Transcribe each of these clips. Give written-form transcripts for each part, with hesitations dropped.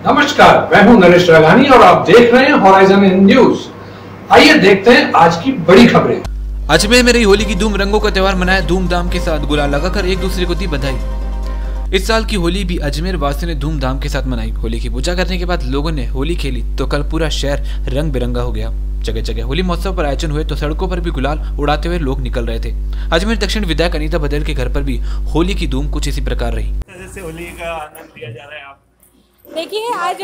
नमस्कार, मैं हूं नरेश राघानी और आप देख रहे हैं हॉराइजन न्यूज। आइए देखते हैं आज की बड़ी खबरें। अजमेर में रही होली की धूम, रंगों का त्योहार मनाया धूमधाम के साथ, गुलाल लगाकर एक दूसरे को दी बधाई। इस साल की होली भी अजमेर वासियों ने धूमधाम के साथ मनाई। होली की पूजा करने के बाद लोगों ने होली खेली तो कल पूरा शहर रंग बिरंगा हो गया। जगह जगह होली महोत्सव पर आयोजन हुए तो सड़कों पर भी गुलाल उड़ाते हुए लोग निकल रहे थे। अजमेर दक्षिण विधायक अनीता बदेल के घर पर भी होली की धूम कुछ इसी प्रकार रही। जैसे होली का आनंद लिया जा रहा है, आप देखिए, आज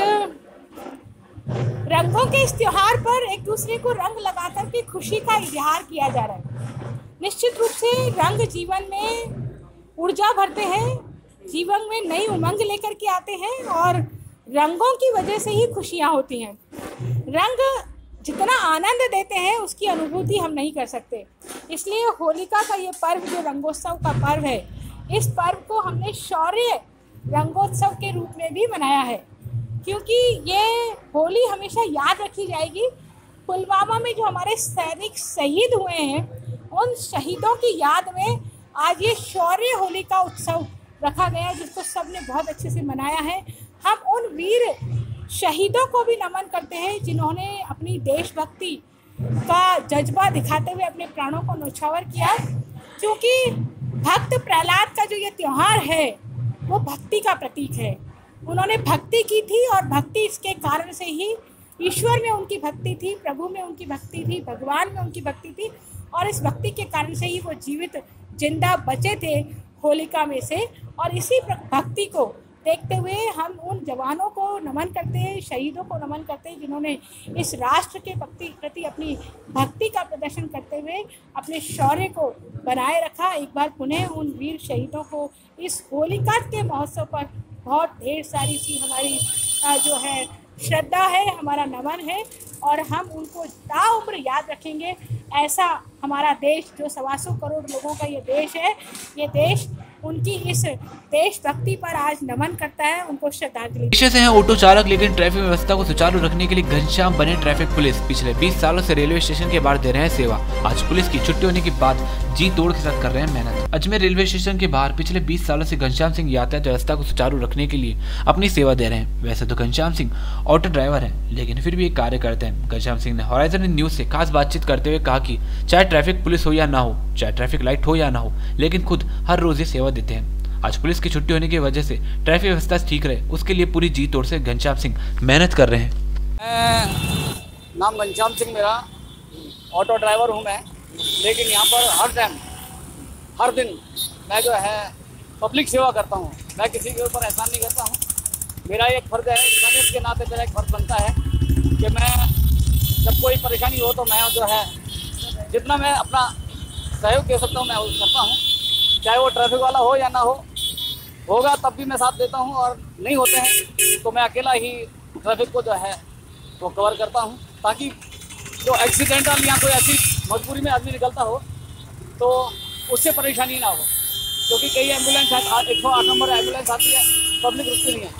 रंगों के इस त्योहार पर एक दूसरे को रंग लगाकर के खुशी का इजहार किया जा रहा है। निश्चित रूप से रंग जीवन में ऊर्जा भरते हैं, जीवन में नई उमंग लेकर के आते हैं और रंगों की वजह से ही खुशियाँ होती हैं। रंग जितना आनंद देते हैं उसकी अनुभूति हम नहीं कर सकते। इसलिए होलिका का ये पर्व जो रंगोत्सव का पर्व है, इस पर्व को हमने शौर्य रंगोत्सव के रूप में भी मनाया है, क्योंकि ये होली हमेशा याद रखी जाएगी। पुलवामा में जो हमारे सैनिक शहीद हुए हैं, उन शहीदों की याद में आज ये शौर्य होली का उत्सव रखा गया, जिसको सबने बहुत अच्छे से मनाया है। हम उन वीर शहीदों को भी नमन करते हैं जिन्होंने अपनी देशभक्ति का जज्बा दिखाते हुए अपने प्राणों को न्यौछावर किया, क्योंकि भक्त प्रहलाद का जो ये त्यौहार है वो भक्ति का प्रतीक है। उन्होंने भक्ति की थी और भक्ति इसके कारण से ही ईश्वर में उनकी भक्ति थी, प्रभु में उनकी भक्ति थी, भगवान में उनकी भक्ति थी और इस भक्ति के कारण से ही वो जीवित जिंदा बचे थे होलिका में से। और इसी भक्ति को देखते हुए हम उन जवानों को नमन करते हैं, शहीदों को नमन करते हैं जिन्होंने इस राष्ट्र के प्रति अपनी भक्ति का प्रदर्शन करते हुए अपने शौर्य को बनाए रखा। एक बार पुनः उन वीर शहीदों को इस होलिका के महोत्सव पर बहुत ढेर सारी सी हमारी जो है श्रद्धा है, हमारा नमन है और हम उनको ताउम्र याद रखेंगे। ऐसा हमारा देश जो 125 करोड़ लोगों का ये देश है, ये देश उनकी इस देशभक्ति पर आज नमन करता है, उनको श्रद्धांजलि। पेशे से हैं ऑटो चालक, लेकिन ट्रैफिक व्यवस्था को सुचारू रखने के लिए घनश्याम बने ट्रैफिक पुलिस। पिछले 20 सालों से रेलवे स्टेशन के बाहर दे रहे हैं सेवा। आज पुलिस की छुट्टी होने के बाद जी तोड़ के साथ कर रहे हैं मेहनत। अजमेर रेलवे स्टेशन के बाहर पिछले 20 सालों से घनश्याम सिंह यातायात व्यवस्था को सुचारू रखने के लिए अपनी सेवा दे रहे हैं। वैसे तो घनश्याम सिंह ऑटो ड्राइवर है, लेकिन फिर भी एक कार्य करते हैं। घनश्याम सिंह ने हॉराइजन न्यूज से खास बातचीत करते हुए कहा कि चाहे ट्रैफिक पुलिस हो या ना हो, चाहे ट्रैफिक लाइट हो या ना हो, लेकिन खुद हर रोज ये सेवा देते हैं। आज पुलिस की छुट्टी होने की वजह से ट्रैफिक व्यवस्था ठीक रहे, उसके लिए पूरी जी तोड़ से घनश्याम सिंह मेहनत कर रहे हैं। नाम घनश्याम सिंह मेरा, ऑटो ड्राइवर हूँ मैं, लेकिन यहाँ पर हर टाइम हर दिन मैं जो है पब्लिक सेवा करता हूँ। मैं किसी के ऊपर एहसान नहीं करता हूँ। मेरा एक फ़र्ज़ है, इंसानियत के नाते मेरा एक फ़र्ज़ बनता है कि मैं जब कोई परेशानी हो तो मैं जो है जितना मैं अपना सहयोग दे सकता हूँ मैं वो करता हूँ, चाहे वो ट्रैफिक वाला हो या ना हो। होगा तब भी मैं साथ देता हूँ और नहीं होते हैं तो मैं अकेला ही ट्रैफिक को जो है वो कवर करता हूँ, ताकि जो एक्सीडेंटल या कोई ऐसी मजबूरी में आदमी निकलता हो तो उससे परेशानी ना हो। क्योंकि कई एम्बुलेंस 108 नंबर एम्बुलेंस आती है, पब्लिक रुकती नहीं है,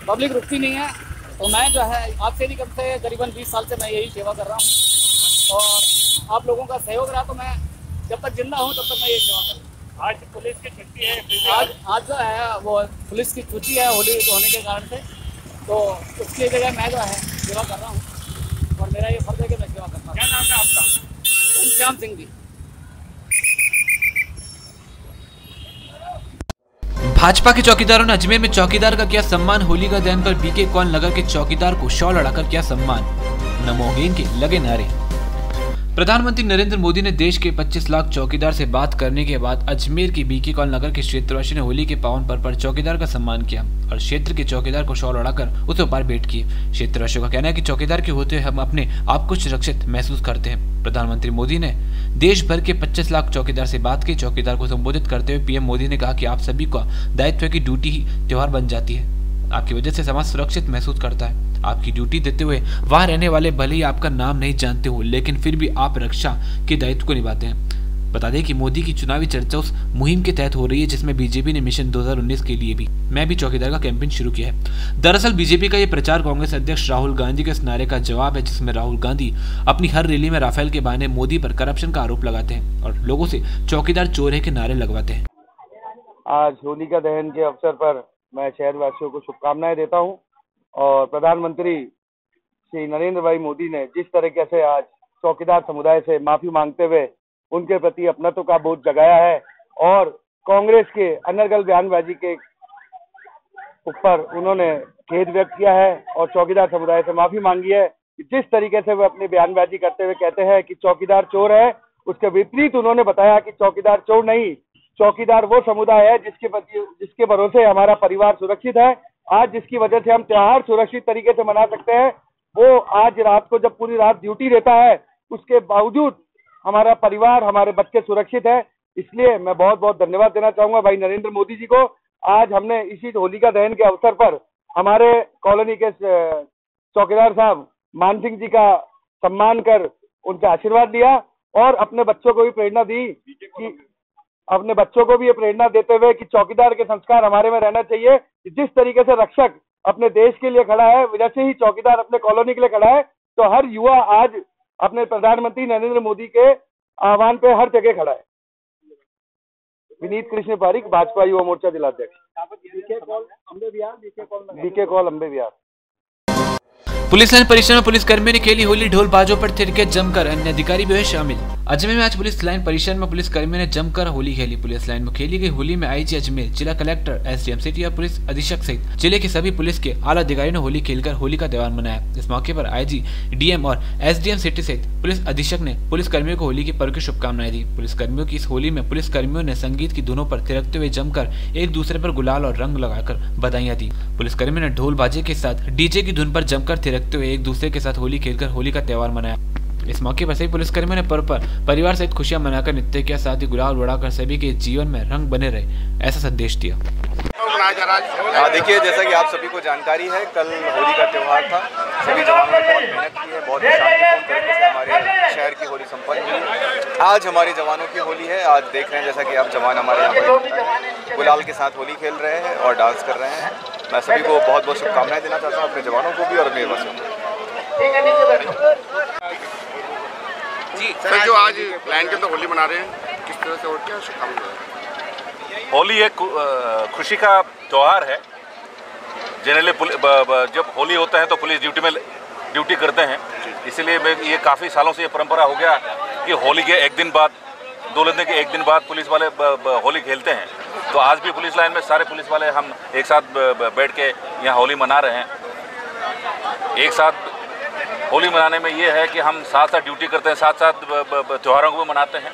पब्लिक रुकती नहीं है। तो मैं जो है आज से नहीं, कम से करीबन 20 साल से मैं यही सेवा कर रहा हूँ और आप लोगों का सहयोग रहा तो मैं जब तक जिंदा हूँ तब तक मैं यही सेवा कर रहा हूँ। आज पुलिस की छुट्टी है, आज जो है वो पुलिस की छुट्टी है होली होने के कारण से, तो उसकी जगह मैं जो है सेवा कर रहा हूँ और मेरा ये फर्ज है कि मैं सेवा करता हूँ। क्या नाम है आपका? घनश्याम सिंह जी। भाजपा के चौकीदारों ने अजमेर में चौकीदार का किया सम्मान। होली का दहन पर बीके कॉन नगर के चौकीदार को शॉल अड़ाकर किया सम्मान। नमोहीन के लगे नारे। प्रधानमंत्री नरेंद्र मोदी ने देश के 25 लाख चौकीदार से बात करने के बाद अजमेर के बीके कॉल नगर के क्षेत्रवासी ने होली के पावन पर्व पर चौकीदार का सम्मान किया और क्षेत्र के चौकीदार को शॉल उड़ाकर उसे उपहार भेंट किए। क्षेत्रवासियों का कहना है कि चौकीदार के होते हम अपने आप को सुरक्षित महसूस करते हैं। प्रधानमंत्री मोदी ने देश भर के 25 लाख चौकीदार से बात की। चौकीदार को संबोधित करते हुए पीएम मोदी ने कहा कि आप सभी का दायित्व की ड्यूटी ही त्योहार बन जाती है। आपकी वजह से समाज सुरक्षित महसूस करता है। आपकी ड्यूटी देते हुए वहां रहने वाले भले ही आपका नाम नहीं जानते हो, लेकिन फिर भी आप रक्षा के दायित्व को निभाते हैं। बता दें कि मोदी की चुनावी चर्चा उस मुहिम के तहत हो रही है जिसमें बीजेपी ने मिशन 2019 के लिए भी मैं भी चौकीदार का कैंपेन शुरू किया है। दरअसल बीजेपी का ये प्रचार कांग्रेस अध्यक्ष राहुल गांधी के इस नारे का जवाब है, जिसमें राहुल गांधी अपनी हर रैली में राफेल के बहाने मोदी पर करप्शन का आरोप लगाते हैं और लोगों से चौकीदार चोर है के नारे लगवाते हैं। आज होलिका दहन के अवसर पर मैं शहरवासियों को शुभकामनाएं देता हूं और प्रधानमंत्री श्री नरेंद्र भाई मोदी ने जिस तरीके से आज चौकीदार समुदाय से माफी मांगते हुए उनके प्रति अपनत्व का बोध जगाया है और कांग्रेस के अनर्गल बयानबाजी के ऊपर उन्होंने खेद व्यक्त किया है और चौकीदार समुदाय से माफी मांगी है। जिस तरीके से वे अपनी बयानबाजी करते हुए कहते हैं कि चौकीदार चोर है, उसके विपरीत उन्होंने बताया कि चौकीदार चोर नहीं, चौकीदार वो समुदाय है जिसके भरोसे हमारा परिवार सुरक्षित है। आज जिसकी वजह से हम त्योहार सुरक्षित तरीके से मना सकते हैं, वो आज रात को जब पूरी रात ड्यूटी रहता है उसके बावजूद हमारा परिवार, हमारे बच्चे सुरक्षित है। इसलिए मैं बहुत बहुत धन्यवाद देना चाहूंगा भाई नरेंद्र मोदी जी को। आज हमने इसी होलिका दहन के अवसर पर हमारे कॉलोनी के चौकीदार साहब मान सिंह जी का सम्मान कर उनका आशीर्वाद लिया और अपने बच्चों को भी प्रेरणा दी कि अपने बच्चों को भी ये प्रेरणा देते हुए कि चौकीदार के संस्कार हमारे में रहना चाहिए। जिस तरीके से रक्षक अपने देश के लिए खड़ा है, वैसे ही चौकीदार अपने कॉलोनी के लिए खड़ा है। तो हर युवा आज अपने प्रधानमंत्री नरेंद्र मोदी के आह्वान पे हर जगह खड़ा है। विनीत कृष्ण पारिक, भाजपा युवा मोर्चा जिलाध्यक्ष, बीके कॉल अम्बे विहार। पुलिस लाइन परिसर में पुलिसकर्मियों ने खेली होली, ढोल बाजों पर थिरके जमकर, अन्य अधिकारी भी हुए शामिल। अजमेर में आज पुलिस लाइन परिसर में पुलिसकर्मियों ने जमकर होली खेली। पुलिस लाइन में खेली गई होली में आईजी अजमेर, जिला कलेक्टर, एसडीएम सिटी और पुलिस अधीक्षक सहित जिले के सभी पुलिस के आला अधिकारियों ने होली खेलकर होली का त्योहार मनाया। इस मौके पर आईजी, डीएम और एसडीएम सिटी सहित पुलिस अधीक्षक ने पुलिसकर्मियों को होली के पर्व की शुभकामनाएं दी। पुलिसकर्मियों की इस होली में पुलिसकर्मियों ने संगीत की धुनों पर थिरकते हुए जमकर एक दूसरे पर गुलाल और रंग लगाकर बधाइयां दी। पुलिसकर्मियों ने ढोल बाजे के साथ डीजे की धुन पर जमकर थिरकते हुए एक दूसरे के साथ होली खेलकर होली का त्योहार मनाया। इस मौके पर सभी पुलिसकर्मियों ने पर्व पर परिवार सहित खुशियां मनाकर नृत्य किया, साथ ही गुलाल उड़ाकर सभी के जीवन में रंग बने रहे, ऐसा संदेश दिया। देखिए, जैसा कि आप सभी को जानकारी है, कल होली का त्यौहार था। सभी जवानों ने बहुत मेहनत की है, बहुत शांतिपूर्ण तरीके से हमारे शहर की होली संपन्न हुई। आज हमारे जवानों की होली है। आज देख रहे हैं जैसा कि आप जवान हमारे यहाँ पर गुलाल के साथ होली खेल रहे हैं और डांस कर रहे हैं। मैं सभी को बहुत बहुत शुभकामनाएं देना चाहता हूँ, अपने जवानों को भी और अपने वासियों को। जी सर, जो आज प्लान के अंदर होली मना रहे हैं, किस तरह से और क्या शुभकामनाएं? होली एक खुशी का त्यौहार है। जनरली जब होली होता है तो पुलिस ड्यूटी करते हैं, इसलिए ये काफ़ी सालों से ये परंपरा हो गया कि होली के एक दिन बाद, दो के एक दिन बाद पुलिस वाले होली खेलते हैं। तो आज भी पुलिस लाइन में सारे पुलिस वाले हम एक साथ बैठ के यहाँ होली मना रहे हैं। एक साथ होली मनाने में ये है कि हम साथ साथ ड्यूटी करते हैं, साथ साथ त्योहारों को भी मनाते हैं।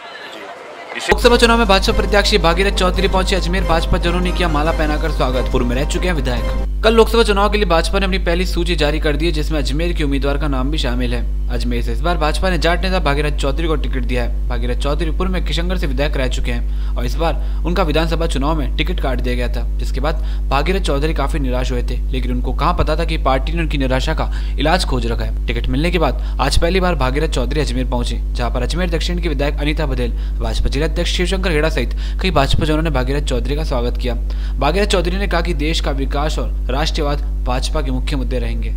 लोकसभा चुनाव में भाजपा प्रत्याशी भागीरथ चौधरी पहुंचे अजमेर। भाजपा जनों ने किया माला पहनाकर स्वागत। पूर्व में रह चुके हैं विधायक। कल लोकसभा चुनाव के लिए भाजपा ने अपनी पहली सूची जारी कर दी है, जिसमें अजमेर के उम्मीदवार का नाम भी शामिल है। अजमेर से इस बार भाजपा ने जाट नेता भागीरथ चौधरी को टिकट दिया है। भागीरथ चौधरी पूर्व में किशनगढ़ से विधायक रह चुके हैं और इस बार उनका विधानसभा चुनाव में टिकट काट दिया गया था, जिसके बाद भागीरथ चौधरी काफी निराश हुए थे। लेकिन उनको कहाँ पता था कि पार्टी ने उनकी निराशा का इलाज खोज रखा है। टिकट मिलने के बाद आज पहली बार भागीरथ चौधरी अजमेर पहुंचे, जहाँ पर अजमेर दक्षिण की विधायक अनीता बघेल, भाजपा जिलाध्यक्ष शिवशंकर हेड़ा सहित कई भाजपा जनों ने भागीरथ चौधरी का स्वागत किया। भागीरथ चौधरी ने कहा कि देश का विकास और राष्ट्रवाद भाजपा के मुख्य मुद्दे रहेंगे।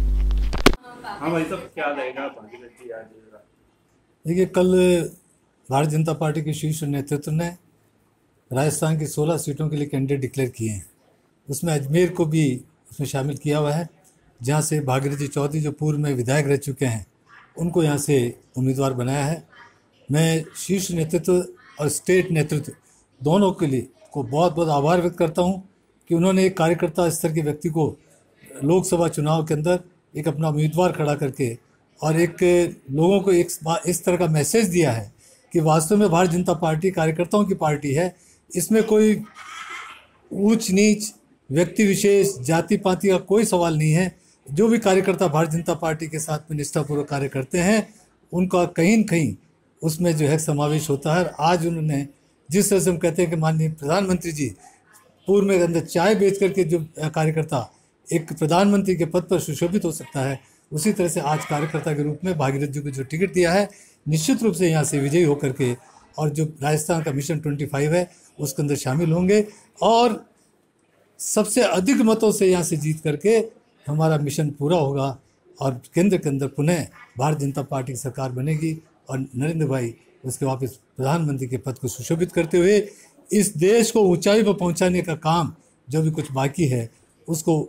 हाँ भाई साहब, क्या रहेगा भागीरथ जी आज? देखिए, कल भारतीय जनता पार्टी के शीर्ष नेतृत्व ने राजस्थान की 16 सीटों के लिए कैंडिडेट डिक्लेयर किए हैं। उसमें अजमेर को भी उसमें शामिल किया हुआ है, जहां से भागीरथ जी चौधरी जो पूर्व में विधायक रह चुके हैं उनको यहां से उम्मीदवार बनाया है। मैं शीर्ष नेतृत्व और स्टेट नेतृत्व दोनों के लिए को बहुत बहुत आभार व्यक्त करता हूं कि उन्होंने एक कार्यकर्ता स्तर के व्यक्ति को लोकसभा चुनाव के अंदर एक अपना उम्मीदवार खड़ा करके और एक लोगों को एक इस तरह का मैसेज दिया है कि वास्तव में भारतीय जनता पार्टी कार्यकर्ताओं की पार्टी है। इसमें कोई ऊंच नीच, व्यक्ति विशेष, जाति पाति का कोई सवाल नहीं है। जो भी कार्यकर्ता भारतीय जनता पार्टी के साथ में निष्ठापूर्वक कार्य करते हैं उनका कहीं न कहीं उसमें जो है समावेश होता है। आज उन्होंने जिस तरह से हम कहते हैं कि माननीय प्रधानमंत्री जी पूर्व में अंदर चाय बेच करके जो कार्यकर्ता एक प्रधानमंत्री के पद पर सुशोभित हो सकता है, उसी तरह से आज कार्यकर्ता के रूप में भागीरथ जी को जो टिकट दिया है, निश्चित रूप से यहाँ से विजयी होकर के और जो राजस्थान का मिशन 25 है उसके अंदर शामिल होंगे और सबसे अधिक मतों से यहाँ से जीत करके हमारा मिशन पूरा होगा और केंद्र के अंदर पुनः भारतीय जनता पार्टी की सरकार बनेगी और नरेंद्र भाई उसके वापस प्रधानमंत्री के पद को सुशोभित करते हुए इस देश को ऊंचाई पर पहुंचाने का काम जो भी कुछ बाकी है उसको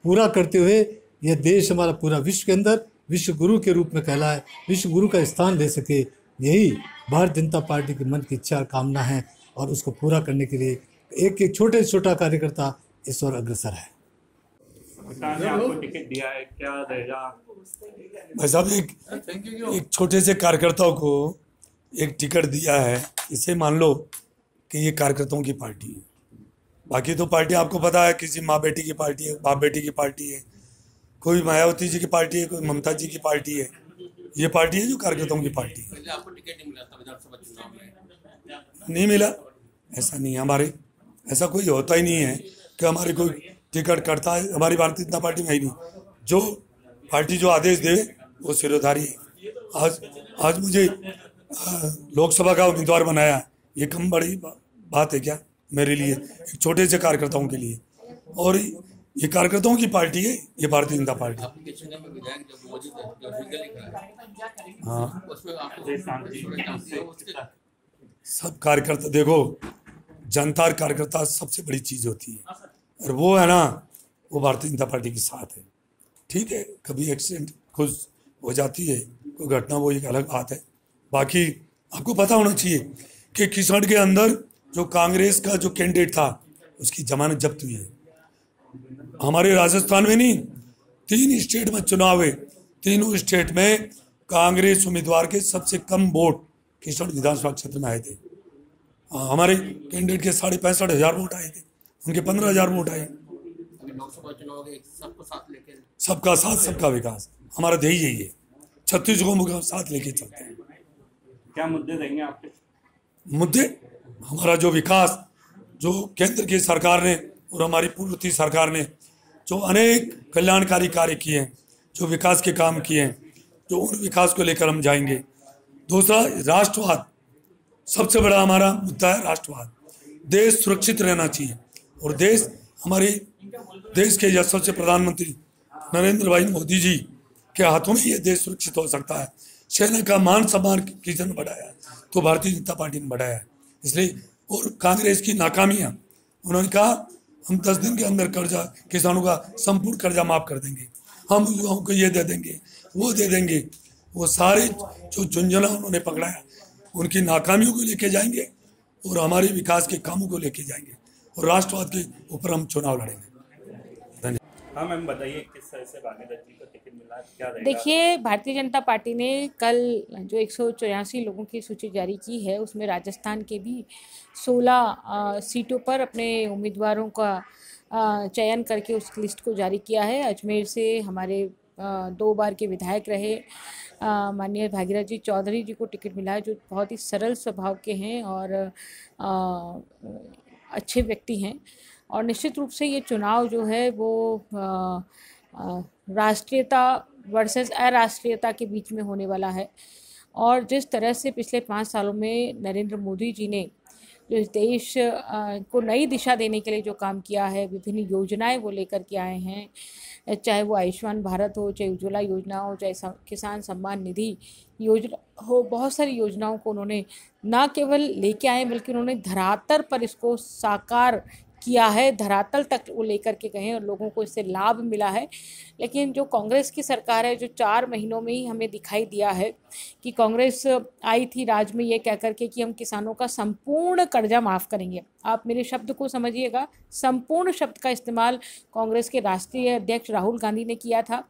पूरा करते हुए यह देश हमारा पूरा विश्व के अंदर विश्व गुरु के रूप में कहलाए, विश्व गुरु का स्थान ले सके, यही भारतीय जनता पार्टी के मन की इच्छा और कामना है। और उसको पूरा करने के लिए एक एक छोटे से छोटा कार्यकर्ता इस ओर अग्रसर है। सरकार ने आपको टिकट दिया है, क्या रहेगा? भाई साहब, एक छोटे से कार्यकर्ताओं को एक टिकट दिया है, इसे मान लो कि ये कार्यकर्ताओं की पार्टी है। बाकी तो पार्टी आपको पता है, किसी माँ बेटी की पार्टी है, बाप बेटी की पार्टी है, कोई मायावती जी की पार्टी है, कोई ममता जी की पार्टी है। ये पार्टी है जो कार्यकर्ताओं की पार्टी है। आपको टिकट नहीं मिला था विधानसभा चुनाव में? नहीं मिला, ऐसा नहीं है। हमारे ऐसा कोई होता ही नहीं है कि हमारे कोई टिकट करता है। हमारी भारतीय जनता पार्टी में ही नहीं, जो पार्टी जो आदेश दे वो सिरोधारी है। आज मुझे लोकसभा का उम्मीदवार बनाया, ये कम बड़ी बात है क्या मेरे लिए, एक छोटे से कार्यकर्ताओं के लिए? और ये कार्यकर्ताओं की पार्टी है, ये भारतीय जनता पार्टी। हाँ, सब कार्यकर्ता देखो, जनता और कार्यकर्ता सबसे बड़ी चीज होती है, और वो है ना, वो भारतीय जनता पार्टी के साथ है। ठीक है, कभी एक्सीडेंट खुद हो जाती है, कोई घटना, वो एक अलग बात है। बाकी आपको पता होना चाहिए कि किसान के अंदर जो कांग्रेस का जो कैंडिडेट था उसकी जमानत जब्त हुई है। हमारे राजस्थान में नहीं, 3 स्टेट में चुनाव है, तीनों स्टेट में कांग्रेस उम्मीदवार के सबसे कम वोट किसान विधानसभा क्षेत्र में आए थे। हमारे कैंडिडेट के 65,500 वोट आए थे, उनके 15,000 वोट आए। लोकसभा चुनाव सबको साथ लेके, सबका साथ सबका विकास, हमारा ध्येय यही है। छत्तीसगढ़ को साथ लेके चलते हैं। क्या मुद्दे देंगे आपके? मुद्दे हमारा जो विकास, जो केंद्र की सरकार ने और हमारी पूर्ववर्ती सरकार ने जो अनेक कल्याणकारी कार्य किए हैं, जो विकास के काम किए हैं, जो उन विकास को लेकर हम जाएंगे। दूसरा, राष्ट्रवाद, सबसे बड़ा हमारा मुद्दा है राष्ट्रवाद। देश सुरक्षित रहना चाहिए, और देश, हमारे देश के यशस्वी प्रधानमंत्री नरेंद्र भाई मोदी जी के हाथों में ये देश सुरक्षित हो सकता है। सेना का मान सम्मान किसी ने बढ़ाया है तो भारतीय जनता पार्टी ने बढ़ाया है। इसलिए, और कांग्रेस की नाकामियां, उन्होंने कहा हम 10 दिन के अंदर कर्जा, किसानों का संपूर्ण कर्जा माफ कर देंगे, हम युवाओं को ये दे देंगे, वो दे देंगे। वो सारे जो झुंझुना उन्होंने पकड़ाया, उनकी नाकामियों को लेके जाएंगे और हमारे विकास के कामों को लेके जाएंगे, और राष्ट्रवाद के ऊपर हम चुनाव लड़ेंगे। हाँ मैम, बताइए किस तरह से भागीरथ जी को टिकट मिला, क्या रहेगा? देखिए, भारतीय जनता पार्टी ने कल जो 184 लोगों की सूची जारी की है, उसमें राजस्थान के भी 16 सीटों पर अपने उम्मीदवारों का चयन करके उस लिस्ट को जारी किया है। अजमेर से हमारे 2 बार के विधायक रहे माननीय भागीरथ जी चौधरी जी को टिकट मिला है, जो बहुत ही सरल स्वभाव के हैं और अच्छे व्यक्ति हैं। और निश्चित रूप से ये चुनाव जो है वो राष्ट्रीयता वर्सेस अराष्ट्रीयता के बीच में होने वाला है। और जिस तरह से पिछले 5 सालों में नरेंद्र मोदी जी ने जो इस देश को नई दिशा देने के लिए जो काम किया है, विभिन्न योजनाएं वो लेकर के आए हैं, चाहे वो आयुष्मान भारत हो, चाहे उज्ज्वला योजना हो, चाहे किसान सम्मान निधि योजना हो, बहुत सारी योजनाओं को उन्होंने न केवल लेके आए बल्कि उन्होंने धरातल पर इसको साकार किया है, धरातल तक वो लेकर के गए और लोगों को इससे लाभ मिला है। लेकिन जो कांग्रेस की सरकार है, जो 4 महीनों में ही हमें दिखाई दिया है कि कांग्रेस आई थी राज में ये कह करके कि हम किसानों का संपूर्ण कर्जा माफ़ करेंगे। आप मेरे शब्द को समझिएगा, संपूर्ण शब्द का इस्तेमाल कांग्रेस के राष्ट्रीय अध्यक्ष राहुल गांधी ने किया था।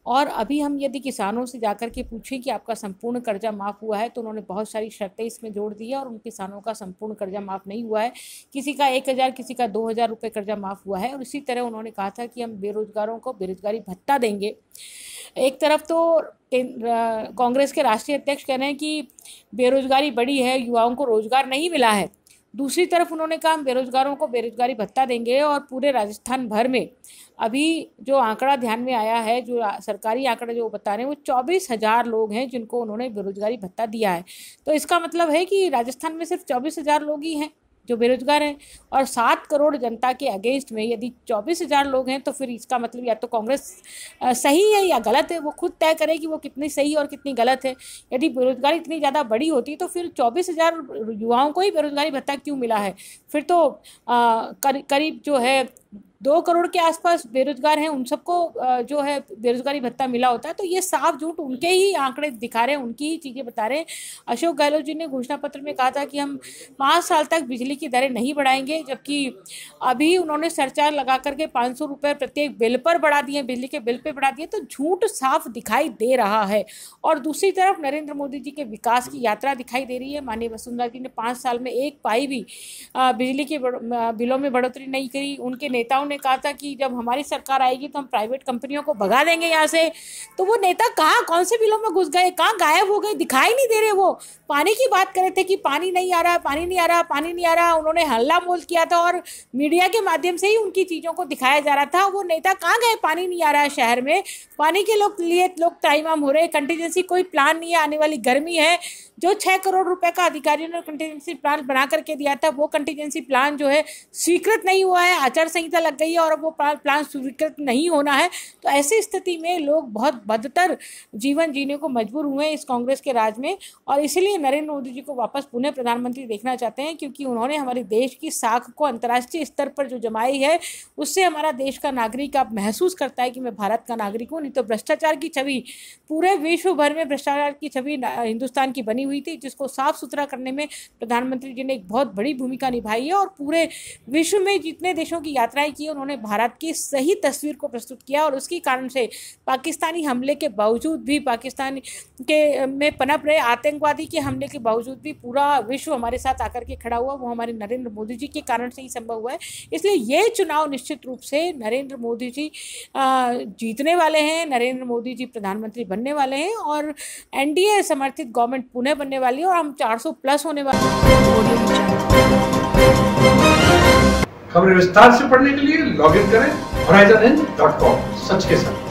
और अभी हम यदि किसानों से जाकर के पूछें कि आपका संपूर्ण कर्जा माफ़ हुआ है, तो उन्होंने बहुत सारी शर्तें इसमें जोड़ दी है और उन किसानों का संपूर्ण कर्जा माफ़ नहीं हुआ है। किसी का 1,000, किसी का 2,000 रुपये कर्जा माफ़ हुआ है। और इसी तरह उन्होंने कहा था कि हम बेरोजगारों को बेरोजगारी भत्ता देंगे। एक तरफ तो कांग्रेस के राष्ट्रीय अध्यक्ष कह रहे हैं कि बेरोजगारी बढ़ी है, युवाओं को रोजगार नहीं मिला है। दूसरी तरफ उन्होंने कहा हम बेरोजगारों को बेरोजगारी भत्ता देंगे। और पूरे राजस्थान भर में अभी जो आंकड़ा ध्यान में आया है, जो सरकारी आंकड़ा जो बता रहे हैं, वो 24,000 लोग हैं जिनको उन्होंने बेरोजगारी भत्ता दिया है। तो इसका मतलब है कि राजस्थान में सिर्फ 24,000 लोग ही हैं जो बेरोजगार हैं, और 7 करोड़ जनता के अगेंस्ट में यदि 24,000 लोग हैं तो फिर इसका मतलब या तो कांग्रेस सही है या गलत है। वो खुद तय करे कि वो कितनी सही और कितनी गलत है। यदि बेरोजगारी इतनी ज़्यादा बड़ी होती तो फिर 24,000 युवाओं को ही बेरोजगारी भत्ता क्यों मिला है? फिर तो करीब जो है 2 करोड़ के आसपास बेरोजगार हैं, उन सबको जो है बेरोजगारी भत्ता मिला होता है। तो ये साफ झूठ, उनके ही आंकड़े दिखा रहे हैं, उनकी ही चीज़ें बता रहे हैं। अशोक गहलोत जी ने घोषणा पत्र में कहा था कि हम 5 साल तक बिजली की दरें नहीं बढ़ाएंगे, जबकि अभी उन्होंने सरचार्ज लगा करके 500 रुपये प्रत्येक बिल पर बढ़ा दिए, बिजली के बिल पर बढ़ा दिए। तो झूठ साफ दिखाई दे रहा है। और दूसरी तरफ नरेंद्र मोदी जी के विकास की यात्रा दिखाई दे रही है। माननीय वसुंधरा जी ने 5 साल में 1 पाई भी बिजली के बिलों में बढ़ोतरी नहीं करी। उनके नेताओं ने कहा था कि जब हमारी सरकार आएगी तो हम प्राइवेट कंपनियों को भगा देंगे यहाँ से। तो वो नेता कहाँ, कौन से बिलों में घुस गए, कहाँ गायब हो गए, दिखाई नहीं दे रहे। वो पानी की बात कर रहे थे कि पानी नहीं आ रहा, पानी नहीं आ रहा, पानी नहीं आ रहा। उन्होंने हल्ला बोल किया था और मीडिया के माध्यम से ही उनकी चीज़ों को दिखाया जा रहा था। वो नेता कहाँ गए? पानी नहीं आ रहा है शहर में, पानी के लिए लोग ताइमाम हो रहे। कंटीजेंसी कोई प्लान नहीं है, आने वाली गर्मी है। जो 6 करोड़ रुपए का अधिकारियों ने कंटीजेंसी प्लान बना करके दिया था, वो कंटीजेंसी प्लान जो है स्वीकृत नहीं हुआ है। आचार संहिता लग गई है और अब वो प्लान स्वीकृत नहीं होना है। तो ऐसी स्थिति में लोग बहुत बदतर जीवन जीने को मजबूर हुए हैं इस कांग्रेस के राज में। और इसीलिए नरेंद्र मोदी जी को वापस पुनः प्रधानमंत्री देखना चाहते हैं, क्योंकि उन्होंने हमारे देश की साख को अंतर्राष्ट्रीय स्तर पर जो जमाई है, उससे हमारा देश का नागरिक अब महसूस करता है कि मैं भारत का नागरिक हूँ। नहीं तो भ्रष्टाचार की छवि, पूरे विश्व भर में भ्रष्टाचार की छवि हिंदुस्तान की बनी हुई थी, जिसको साफ सुथरा करने में प्रधानमंत्री जी ने एक बहुत बड़ी भूमिका निभाई है। और पूरे विश्व में जितने देशों की यात्राएं की, उन्होंने भारत की सही तस्वीर को प्रस्तुत किया। और उसके कारण से पाकिस्तानी हमले के बावजूद भी, पाकिस्तान के में पनप रहे आतंकवादी के हमले के बावजूद भी पूरा विश्व हमारे साथ आकर के खड़ा हुआ, वो हमारे नरेंद्र मोदी जी के कारण से ही संभव हुआ है। इसलिए ये चुनाव निश्चित रूप से नरेंद्र मोदी जी जीतने वाले हैं, नरेंद्र मोदी जी प्रधानमंत्री बनने वाले हैं और एनडीए समर्थित गवर्नमेंट पुनः बनने वाली है और हम 400 प्लस होने वाले हैं। खबरें विस्तार से पढ़ने के लिए लॉग इन करें horizonn.com, सच के साथ।